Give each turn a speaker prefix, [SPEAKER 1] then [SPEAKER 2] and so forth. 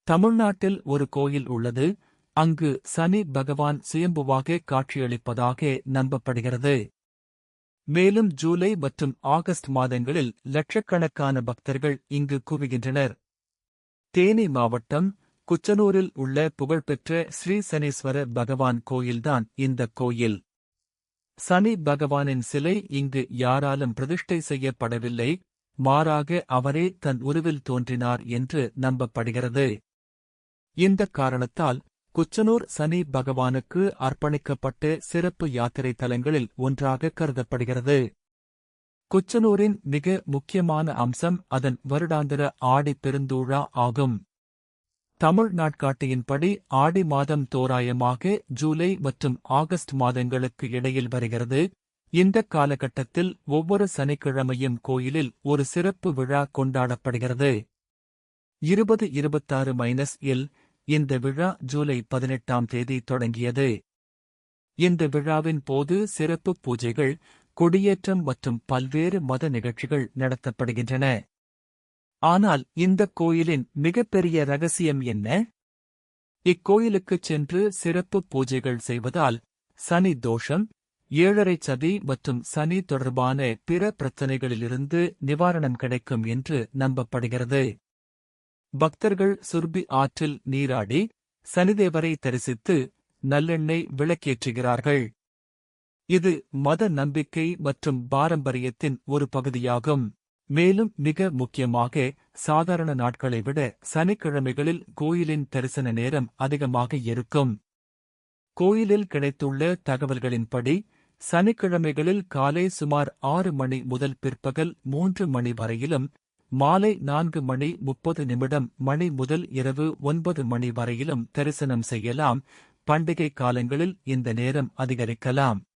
[SPEAKER 1] தமிழ்நாட்டில் ஒரு கோயில் உள்ளது. அங்கு சனி பகவான் சுயம்புவாக காட்சியளிப்பதாக நம்பப்படுகிறது. மேலும் ஜூலை மற்றும் ஆகஸ்ட் மாதங்களில் லட்சக்கணக்கான பக்தர்கள் இங்கு குவிகின்றனர். தேனி மாவட்டம் குச்சனூரில் உள்ள புகழ்பெற்ற ஸ்ரீ சனீஸ்வர பகவான் கோயில்தான் இந்த கோயில். சனி பகவானின் சிலை இங்கு யாராலும் பிரதிஷ்டை செய்யப்படவில்லை, மாறாக அவரே தன் உருவில் தோன்றினார் என்று நம்பப்படுகிறது. இந்த காரணத்தால் குச்சனூர் சனி பகவானுக்கு அர்ப்பணிக்கப்பட்ட சிறப்பு யாத்திரை தலங்களில் ஒன்றாக கருதப்படுகிறது. குச்சனூரின் மிக முக்கியமான அம்சம் அதன் வருடாந்திர ஆடி பெருந்தூழா ஆகும். தமிழ் நாட்காட்டியின்படி ஆடி மாதம் தோராயமாக ஜூலை மற்றும் ஆகஸ்ட் மாதங்களுக்கு இடையில் வருகிறது. இந்த காலகட்டத்தில் ஒவ்வொரு சனிக்கிழமையும் கோயிலில் ஒரு சிறப்பு விழா கொண்டாடப்படுகிறது. 2026-இல் இந்த விழா ஜூலை 18ஆம் தேதி தொடங்கியது. இந்த விழாவின் போது சிறப்பு பூஜைகள், கொடியேற்றம் மற்றும் பல்வேறு மத நிகழ்ச்சிகள் நடத்தப்படுகின்றன. ஆனால் இந்த கோயிலின் மிகப்பெரிய ரகசியம் என்ன? இக்கோயிலுக்குச் சென்று சிறப்பு பூஜைகள் செய்வதால் சனி தோஷம், ஏழரை சதி மற்றும் சனி தொடர்பான பிற பிரச்சனைகளிலிருந்து நிவாரணம் கிடைக்கும் என்று நம்பப்படுகிறது. பக்தர்கள் சுர்பி ஆற்றில் நீராடி சனிதேவரை தரிசித்து நல்லெண்ணெய் விளக்கேற்றுகிறார்கள். இது மத நம்பிக்கை மற்றும் பாரம்பரியத்தின் ஒரு பகுதியாகும். மேலும் மிக முக்கியமாக சாதாரண நாட்களை விட சனிக்கிழமைகளில் கோயிலின் தரிசன நேரம் அதிகமாக இருக்கும். கோயிலில் கிடைத்துள்ள தகவல்களின்படி சனிக்கிழமைகளில் காலை சுமார் 6 மணி முதல் பிற்பகல் 3 மணி வரையிலும், மாலை 4:30 முதல் இரவு 9 மணி வரையிலும் தரிசனம் செய்யலாம். பண்டிகை காலங்களில் இந்த நேரம் அதிகரிக்கலாம்.